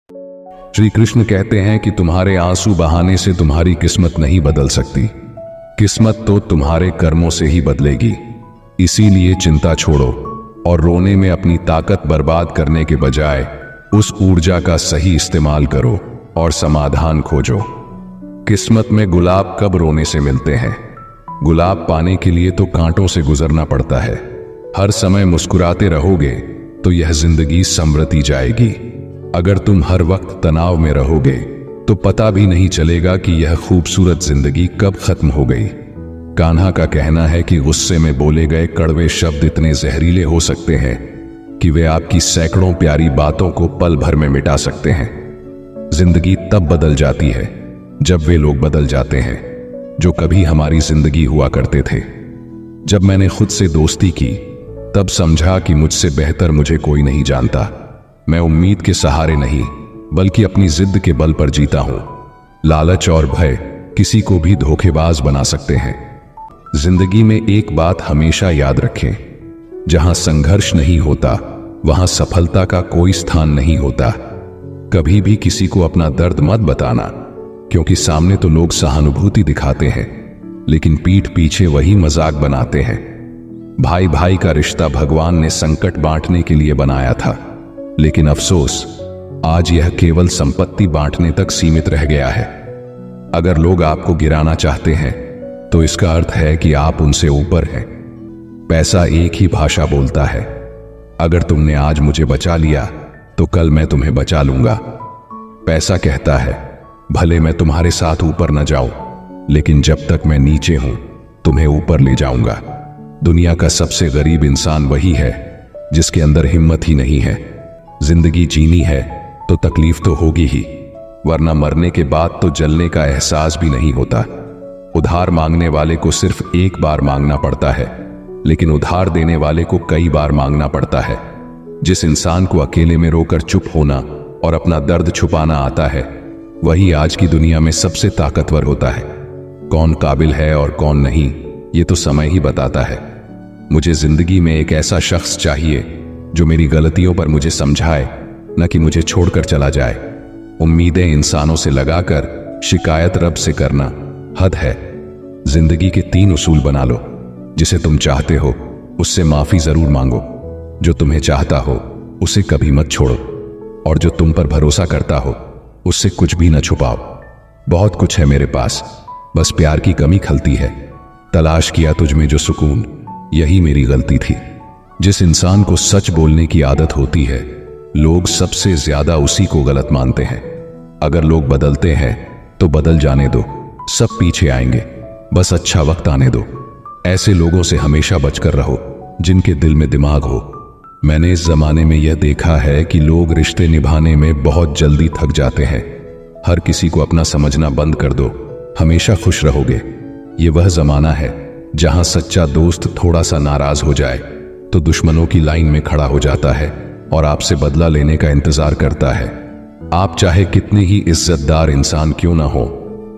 श्री कृष्ण कहते हैं कि तुम्हारे आंसू बहाने से तुम्हारी किस्मत नहीं बदल सकती, किस्मत तो तुम्हारे कर्मों से ही बदलेगी। इसीलिए चिंता छोड़ो और रोने में अपनी ताकत बर्बाद करने के बजाय उस ऊर्जा का सही इस्तेमाल करो और समाधान खोजो। किस्मत में गुलाब कब रोने से मिलते हैं? गुलाब पाने के लिए तो कांटों से गुजरना पड़ता है। हर समय मुस्कुराते रहोगे तो यह जिंदगी संवरती जाएगी। अगर तुम हर वक्त तनाव में रहोगे तो पता भी नहीं चलेगा कि यह खूबसूरत जिंदगी कब खत्म हो गई। कान्हा का कहना है कि गुस्से में बोले गए कड़वे शब्द इतने जहरीले हो सकते हैं कि वे आपकी सैकड़ों प्यारी बातों को पल भर में मिटा सकते हैं। जिंदगी तब बदल जाती है जब वे लोग बदल जाते हैं जो कभी हमारी जिंदगी हुआ करते थे। जब मैंने खुद से दोस्ती की तब समझा कि मुझसे बेहतर मुझे कोई नहीं जानता। मैं उम्मीद के सहारे नहीं बल्कि अपनी जिद के बल पर जीता हूं। लालच और भय किसी को भी धोखेबाज बना सकते हैं। जिंदगी में एक बात हमेशा याद रखें, जहां संघर्ष नहीं होता वहां सफलता का कोई स्थान नहीं होता। कभी भी किसी को अपना दर्द मत बताना, क्योंकि सामने तो लोग सहानुभूति दिखाते हैं लेकिन पीठ पीछे वही मजाक बनाते हैं। भाई भाई का रिश्ता भगवान ने संकट बांटने के लिए बनाया था, लेकिन अफसोस आज यह केवल संपत्ति बांटने तक सीमित रह गया है। अगर लोग आपको गिराना चाहते हैं तो इसका अर्थ है कि आप उनसे ऊपर हैं। पैसा एक ही भाषा बोलता है। अगर तुमने आज मुझे बचा लिया तो कल मैं तुम्हें बचा लूंगा। पैसा कहता है भले मैं तुम्हारे साथ ऊपर न जाऊं, लेकिन जब तक मैं नीचे हूं तुम्हें ऊपर ले जाऊंगा। दुनिया का सबसे गरीब इंसान वही है जिसके अंदर हिम्मत ही नहीं है। जिंदगी जीनी है तो तकलीफ तो होगी ही, वरना मरने के बाद तो जलने का एहसास भी नहीं होता। उधार मांगने वाले को सिर्फ एक बार मांगना पड़ता है, लेकिन उधार देने वाले को कई बार मांगना पड़ता है। जिस इंसान को अकेले में रोकर चुप होना और अपना दर्द छुपाना आता है, वही आज की दुनिया में सबसे ताकतवर होता है। कौन काबिल है और कौन नहीं, ये तो समय ही बताता है। मुझे जिंदगी में एक ऐसा शख्स चाहिए जो मेरी गलतियों पर मुझे समझाए, न कि मुझे छोड़कर चला जाए। उम्मीदें इंसानों से लगाकर शिकायत रब से करना हद है। जिंदगी के 3 उसूल बना लो। जिसे तुम चाहते हो उससे माफी जरूर मांगो, जो तुम्हें चाहता हो उसे कभी मत छोड़ो, और जो तुम पर भरोसा करता हो उससे कुछ भी न छुपाओ। बहुत कुछ है मेरे पास, बस प्यार की कमी खलती है। तलाश किया तुझ में जो सुकून, यही मेरी गलती थी। जिस इंसान को सच बोलने की आदत होती है, लोग सबसे ज्यादा उसी को गलत मानते हैं। अगर लोग बदलते हैं तो बदल जाने दो, सब पीछे आएंगे, बस अच्छा वक्त आने दो। ऐसे लोगों से हमेशा बचकर रहो जिनके दिल में दिमाग हो। मैंने इस जमाने में यह देखा है कि लोग रिश्ते निभाने में बहुत जल्दी थक जाते हैं। हर किसी को अपना समझना बंद कर दो, हमेशा खुश रहोगे। ये वह जमाना है जहां सच्चा दोस्त थोड़ा सा नाराज हो जाए तो दुश्मनों की लाइन में खड़ा हो जाता है और आपसे बदला लेने का इंतजार करता है। आप चाहे कितने ही इज्जतदार इंसान क्यों ना हो,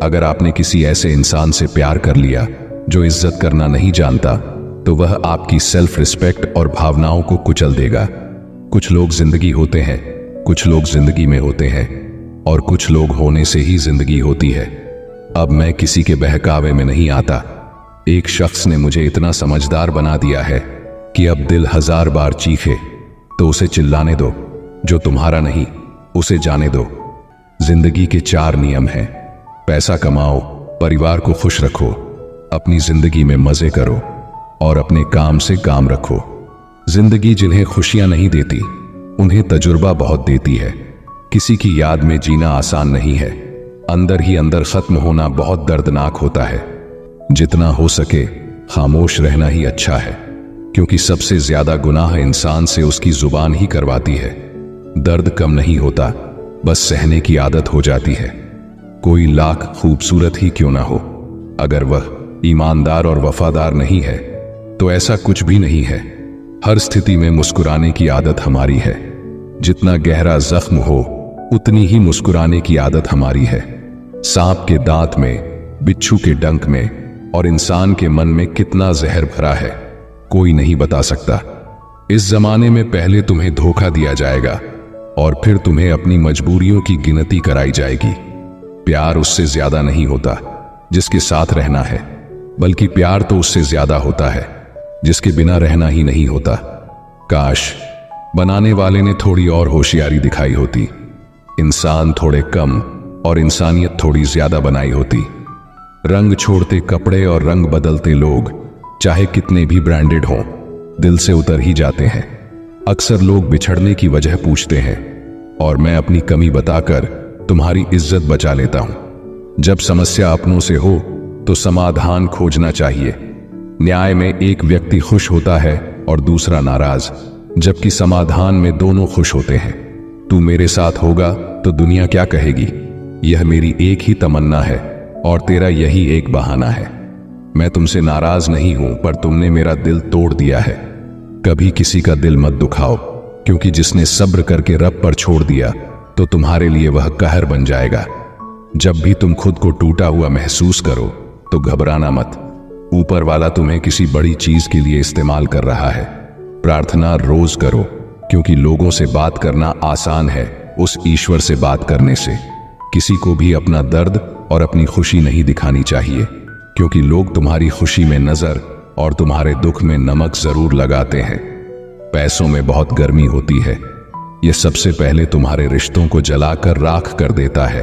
अगर आपने किसी ऐसे इंसान से प्यार कर लिया जो इज्जत करना नहीं जानता, तो वह आपकी सेल्फ रिस्पेक्ट और भावनाओं को कुचल देगा। कुछ लोग जिंदगी होते हैं, कुछ लोग जिंदगी में होते हैं, और कुछ लोग होने से ही जिंदगी होती है। अब मैं किसी के बहकावे में नहीं आता। एक शख्स ने मुझे इतना समझदार बना दिया है कि अब दिल 1000 बार चीखे तो उसे चिल्लाने दो। जो तुम्हारा नहीं उसे जाने दो। जिंदगी के 4 नियम हैं। पैसा कमाओ, परिवार को खुश रखो, अपनी जिंदगी में मजे करो और अपने काम से काम रखो। जिंदगी जिन्हें खुशियां नहीं देती उन्हें तजुर्बा बहुत देती है। किसी की याद में जीना आसान नहीं है, अंदर ही अंदर खत्म होना बहुत दर्दनाक होता है। जितना हो सके खामोश रहना ही अच्छा है, क्योंकि सबसे ज्यादा गुनाह इंसान से उसकी जुबान ही करवाती है। दर्द कम नहीं होता, बस सहने की आदत हो जाती है। कोई लाख खूबसूरत ही क्यों ना हो, अगर वह ईमानदार और वफादार नहीं है तो ऐसा कुछ भी नहीं है। हर स्थिति में मुस्कुराने की आदत हमारी है। जितना गहरा जख्म हो उतनी ही मुस्कुराने की आदत हमारी है। सांप के दांत में, बिच्छू के डंक में और इंसान के मन में कितना जहर भरा है, कोई नहीं बता सकता। इस जमाने में पहले तुम्हें धोखा दिया जाएगा, और फिर तुम्हें अपनी मजबूरियों की गिनती कराई जाएगी। प्यार उससे ज्यादा नहीं होता जिसके साथ रहना है, बल्कि प्यार तो उससे ज्यादा होता है जिसके बिना रहना ही नहीं होता। काश बनाने वाले ने थोड़ी और होशियारी दिखाई होती, इंसान थोड़े कम और इंसानियत थोड़ी ज्यादा बनाई होती। रंग छोड़ते कपड़े और रंग बदलते लोग चाहे कितने भी ब्रांडेड हों, दिल से उतर ही जाते हैं। अक्सर लोग बिछड़ने की वजह पूछते हैं और मैं अपनी कमी बताकर तुम्हारी इज्जत बचा लेता हूं। जब समस्या अपनों से हो तो समाधान खोजना चाहिए। न्याय में एक व्यक्ति खुश होता है और दूसरा नाराज, जबकि समाधान में दोनों खुश होते हैं। तू मेरे साथ होगा तो दुनिया क्या कहेगी, यह मेरी एक ही तमन्ना है और तेरा यही एक बहाना है। मैं तुमसे नाराज नहीं हूं, पर तुमने मेरा दिल तोड़ दिया है। कभी किसी का दिल मत दुखाओ, क्योंकि जिसने सब्र करके रब पर छोड़ दिया तो तुम्हारे लिए वह कहर बन जाएगा। जब भी तुम खुद को टूटा हुआ महसूस करो तो घबराना मत। ऊपर वाला तुम्हें किसी बड़ी चीज के लिए इस्तेमाल कर रहा है। प्रार्थना रोज करो, क्योंकि लोगों से बात करना आसान है उस ईश्वर से बात करने से। किसी को भी अपना दर्द और अपनी खुशी नहीं दिखानी चाहिए, क्योंकि लोग तुम्हारी खुशी में नजर और तुम्हारे दुख में नमक जरूर लगाते हैं। पैसों में बहुत गर्मी होती है, यह सबसे पहले तुम्हारे रिश्तों को जलाकर राख कर देता है।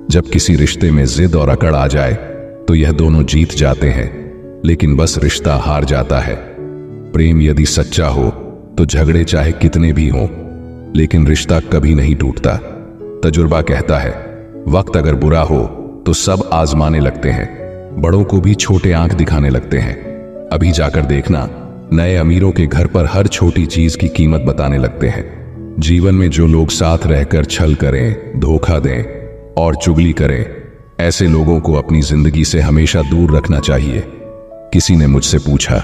जब किसी रिश्ते में जिद और अकड़ आ जाए तो यह दोनों जीत जाते हैं, लेकिन बस रिश्ता हार जाता है। प्रेम यदि सच्चा हो तो झगड़े चाहे कितने भी हों, लेकिन रिश्ता कभी नहीं टूटता। तजुर्बा कहता है, वक्त अगर बुरा हो तो सब आजमाने लगते हैं, बड़ों को भी छोटे आंख दिखाने लगते हैं। अभी जाकर देखना, नए अमीरों के घर पर हर छोटी चीज की कीमत बताने लगते हैं। जीवन में जो लोग साथ रहकर छल करें, धोखा दें और चुगली करें, ऐसे लोगों को अपनी जिंदगी से हमेशा दूर रखना चाहिए। किसी ने मुझसे पूछा,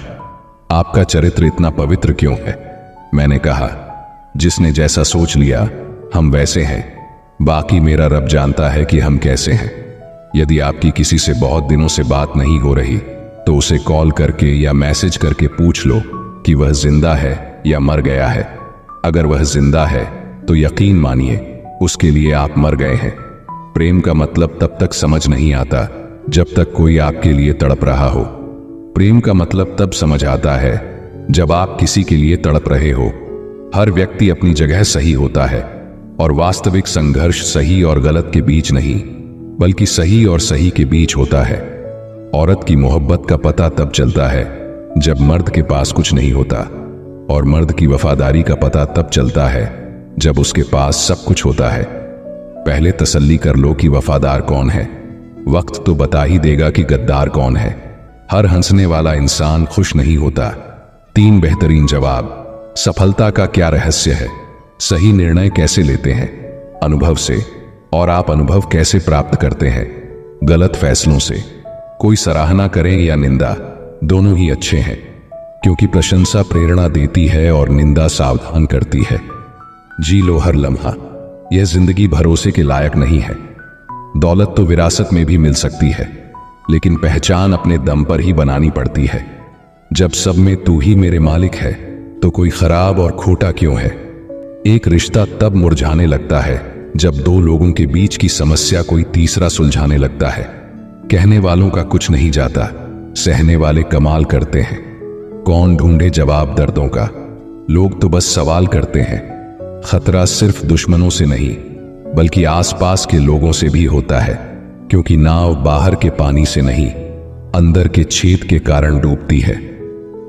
आपका चरित्र इतना पवित्र क्यों है? मैंने कहा, जिसने जैसा सोच लिया हम वैसे हैं, बाकी मेरा रब जानता है कि हम कैसे हैं। यदि आपकी किसी से बहुत दिनों से बात नहीं हो रही तो उसे कॉल करके या मैसेज करके पूछ लो कि वह जिंदा है या मर गया है। अगर वह जिंदा है तो यकीन मानिए उसके लिए आप मर गए हैं। प्रेम का मतलब तब तक समझ नहीं आता जब तक कोई आपके लिए तड़प रहा हो। प्रेम का मतलब तब समझ आता है जब आप किसी के लिए तड़प रहे हो। हर व्यक्ति अपनी जगह सही होता है और वास्तविक संघर्ष सही और गलत के बीच नहीं, बल्कि सही और सही के बीच होता है। औरत की मोहब्बत का पता तब चलता है जब मर्द के पास कुछ नहीं होता, और मर्द की वफादारी का पता तब चलता है जब उसके पास सब कुछ होता है। पहले तसल्ली कर लो कि वफादार कौन है, वक्त तो बता ही देगा कि गद्दार कौन है। हर हंसने वाला इंसान खुश नहीं होता। 3 बेहतरीन जवाब। सफलता का क्या रहस्य है? सही निर्णय कैसे लेते हैं? अनुभव से। और आप अनुभव कैसे प्राप्त करते हैं? गलत फैसलों से। कोई सराहना करें या निंदा, दोनों ही अच्छे हैं, क्योंकि प्रशंसा प्रेरणा देती है और निंदा सावधान करती है। जी लो हर लम्हा। यह जिंदगी भरोसे के लायक नहीं है। दौलत तो विरासत में भी मिल सकती है, लेकिन पहचान अपने दम पर ही बनानी पड़ती है। जब सब में तू ही मेरे मालिक है तो कोई खराब और खोटा क्यों है? एक रिश्ता तब मुरझाने लगता है जब 2 लोगों के बीच की समस्या कोई तीसरा सुलझाने लगता है। कहने वालों का कुछ नहीं जाता, सहने वाले कमाल करते हैं। कौन ढूंढे जवाब दर्दों का? लोग तो बस सवाल करते हैं। खतरा सिर्फ दुश्मनों से नहीं, बल्कि आसपास के लोगों से भी होता है, क्योंकि नाव बाहर के पानी से नहीं, अंदर के छेद के कारण डूबती है।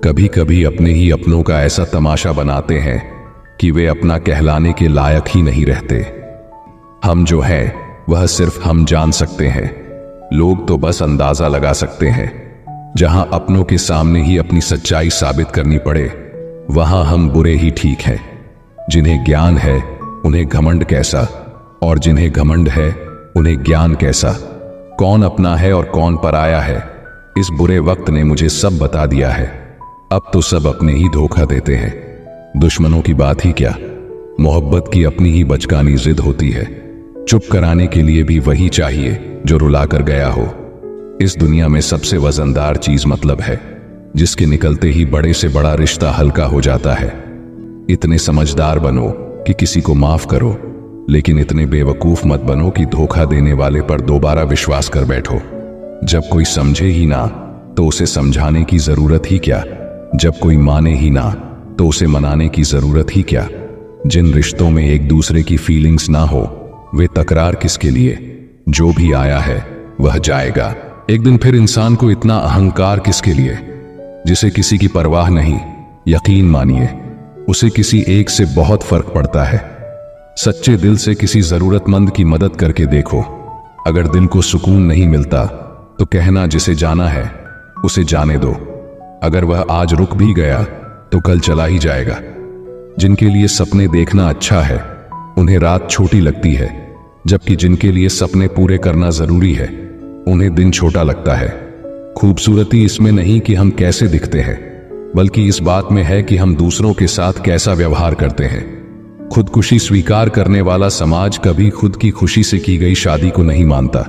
कभी कभी अपने ही अपनों का ऐसा तमाशा बनाते हैं कि वे अपना कहलाने के लायक ही नहीं रहते। हम जो हैं वह सिर्फ हम जान सकते हैं, लोग तो बस अंदाजा लगा सकते हैं। जहां अपनों के सामने ही अपनी सच्चाई साबित करनी पड़े, वहां हम बुरे ही ठीक हैं। जिन्हें ज्ञान है उन्हें घमंड कैसा, और जिन्हें घमंड है उन्हें ज्ञान कैसा। कौन अपना है और कौन पराया है, इस बुरे वक्त ने मुझे सब बता दिया है। अब तो सब अपने ही धोखा देते हैं। दुश्मनों की बात ही क्या, मोहब्बत की अपनी ही बचकानी जिद होती है। चुप कराने के लिए भी वही चाहिए जो रुला कर गया हो। इस दुनिया में सबसे वजनदार चीज मतलब है, जिसके निकलते ही बड़े से बड़ा रिश्ता हल्का हो जाता है। इतने समझदार बनो कि किसी को माफ करो, लेकिन इतने बेवकूफ मत बनो कि धोखा देने वाले पर दोबारा विश्वास कर बैठो। जब कोई समझे ही ना तो उसे समझाने की जरूरत ही क्या, जब कोई माने ही ना तो उसे मनाने की जरूरत ही क्या। जिन रिश्तों में एक दूसरे की फीलिंग्स ना हो वे तकरार किसके लिए। जो भी आया है वह जाएगा। एक दिन फिर इंसान को इतना अहंकार किसके लिए, जिसे किसी की परवाह नहीं। यकीन मानिए उसे किसी एक से बहुत फर्क पड़ता है। सच्चे दिल से किसी जरूरतमंद की मदद करके देखो। अगर दिल को सुकून नहीं मिलता तो कहना जिसे जाना है उसे जाने दो। अगर वह आज रुक भी गया तो कल चला ही जाएगा। जिनके लिए सपने देखना अच्छा है उन्हें रात छोटी लगती है, जबकि जिनके लिए सपने पूरे करना जरूरी है उन्हें दिन छोटा लगता है। खूबसूरती इसमें नहीं कि हम कैसे दिखते हैं, बल्कि इस बात में है कि हम दूसरों के साथ कैसा व्यवहार करते हैं। खुदकुशी स्वीकार करने वाला समाज कभी खुद की खुशी से की गई शादी को नहीं मानता।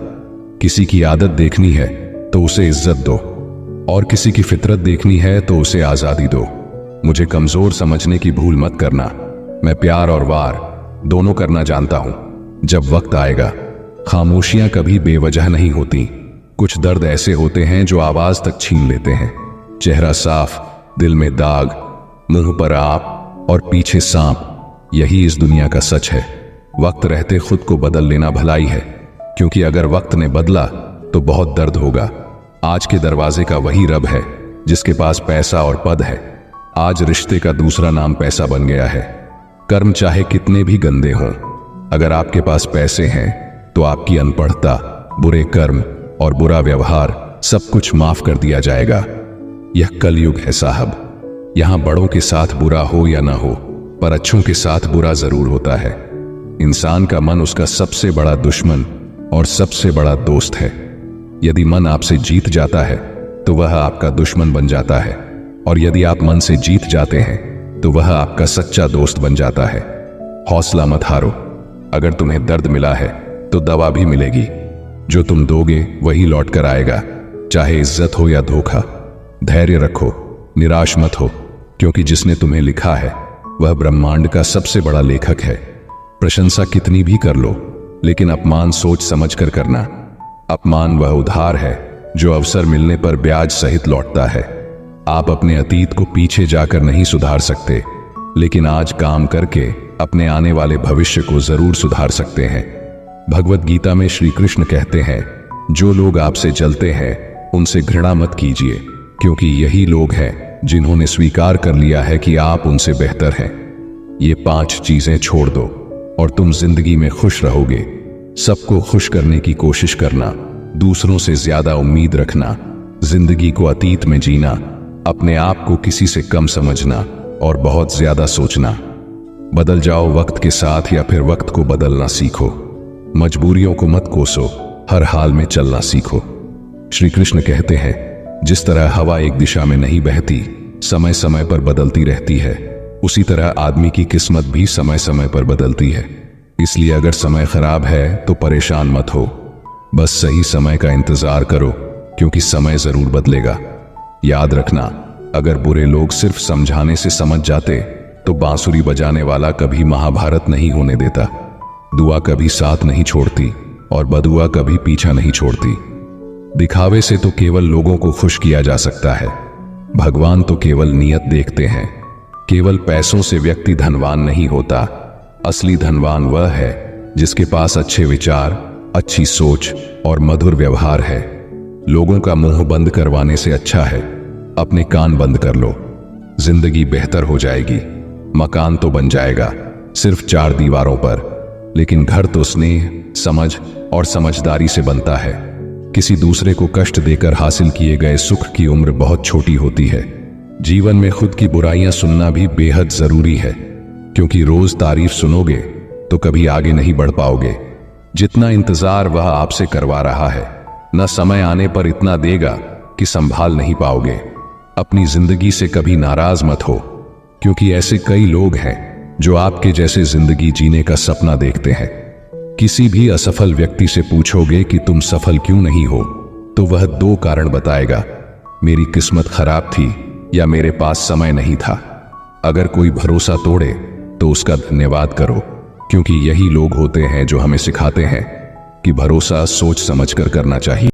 किसी की आदत देखनी है तो उसे इज्जत दो, और किसी की फितरत देखनी है तो उसे आजादी दो। मुझे कमजोर समझने की भूल मत करना। मैं प्यार और वार दोनों करना जानता हूं। जब वक्त आएगा, खामोशियां कभी बेवजह नहीं होती। कुछ दर्द ऐसे होते हैं जो आवाज तक छीन लेते हैं। चेहरा साफ, दिल में दाग, मुंह पर आप और पीछे सांप, यही इस दुनिया का सच है। वक्त रहते खुद को बदल लेना भलाई है, क्योंकि अगर वक्त ने बदला तो बहुत दर्द होगा। आज के दरवाजे का वही रब है जिसके पास पैसा और पद है। आज रिश्ते का दूसरा नाम पैसा बन गया है। कर्म चाहे कितने भी गंदे हों, अगर आपके पास पैसे हैं तो आपकी अनपढ़ता, बुरे कर्म और बुरा व्यवहार सब कुछ माफ कर दिया जाएगा। यह कलयुग है साहब। यहां बड़ों के साथ बुरा हो या ना हो, पर अच्छों के साथ बुरा जरूर होता है। इंसान का मन उसका सबसे बड़ा दुश्मन और सबसे बड़ा दोस्त है। यदि मन आपसे जीत जाता है तो वह आपका दुश्मन बन जाता है, और यदि आप मन से जीत जाते हैं तो वह आपका सच्चा दोस्त बन जाता है। हौसला मत हारो। अगर तुम्हें दर्द मिला है तो दवा भी मिलेगी। जो तुम दोगे वही लौट कर आएगा, चाहे इज्जत हो या धोखा। धैर्य रखो, निराश मत हो, क्योंकि जिसने तुम्हें लिखा है वह ब्रह्मांड का सबसे बड़ा लेखक है। प्रशंसा कितनी भी कर लो, लेकिन अपमान सोच समझ कर करना। अपमान वह उधार है जो अवसर मिलने पर ब्याज सहित लौटता है। आप अपने अतीत को पीछे जाकर नहीं सुधार सकते, लेकिन आज काम करके अपने आने वाले भविष्य को जरूर सुधार सकते हैं। भगवत गीता में श्री कृष्ण कहते हैं, जो लोग आपसे जलते हैं उनसे घृणा मत कीजिए, क्योंकि यही लोग हैं जिन्होंने स्वीकार कर लिया है कि आप उनसे बेहतर हैं। ये 5 चीजें छोड़ दो और तुम जिंदगी में खुश रहोगे। सबको खुश करने की कोशिश करना, दूसरों से ज्यादा उम्मीद रखना, जिंदगी को अतीत में जीना, अपने आप को किसी से कम समझना और बहुत ज्यादा सोचना। बदल जाओ वक्त के साथ या फिर वक्त को बदलना सीखो। मजबूरियों को मत कोसो, हर हाल में चलना सीखो। श्री कृष्ण कहते हैं, जिस तरह हवा एक दिशा में नहीं बहती, समय समय पर बदलती रहती है, उसी तरह आदमी की किस्मत भी समय समय पर बदलती है। इसलिए अगर समय खराब है तो परेशान मत हो, बस सही समय का इंतजार करो, क्योंकि समय जरूर बदलेगा। याद रखना, अगर बुरे लोग सिर्फ समझाने से समझ जाते तो बांसुरी बजाने वाला कभी महाभारत नहीं होने देता। दुआ कभी साथ नहीं छोड़ती और बदुआ कभी पीछा नहीं छोड़ती। दिखावे से तो केवल लोगों को खुश किया जा सकता है, भगवान तो केवल नियत देखते हैं। केवल पैसों से व्यक्ति धनवान नहीं होता, असली धनवान वह है जिसके पास अच्छे विचार, अच्छी सोच और मधुर व्यवहार है। लोगों का मुंह बंद करवाने से अच्छा है अपने कान बंद कर लो। जिंदगी बेहतर हो जाएगी। मकान तो बन जाएगा सिर्फ 4 दीवारों पर, लेकिन घर तो स्नेह, समझ और समझदारी से बनता है। किसी दूसरे को कष्ट देकर हासिल किए गए सुख की उम्र बहुत छोटी होती है। जीवन में खुद की बुराइयां सुनना भी बेहद जरूरी है, क्योंकि रोज तारीफ सुनोगे तो कभी आगे नहीं बढ़ पाओगे। जितना इंतजार वह आपसे करवा रहा है, न समय आने पर इतना देगा कि संभाल नहीं पाओगे। अपनी जिंदगी से कभी नाराज मत हो, क्योंकि ऐसे कई लोग हैं जो आपके जैसे जिंदगी जीने का सपना देखते हैं। किसी भी असफल व्यक्ति से पूछोगे कि तुम सफल क्यों नहीं हो, तो वह 2 कारण बताएगा, मेरी किस्मत खराब थी या मेरे पास समय नहीं था। अगर कोई भरोसा तोड़े तो उसका धन्यवाद करो, क्योंकि यही लोग होते हैं जो हमें सिखाते हैं कि भरोसा सोच समझकर करना चाहिए।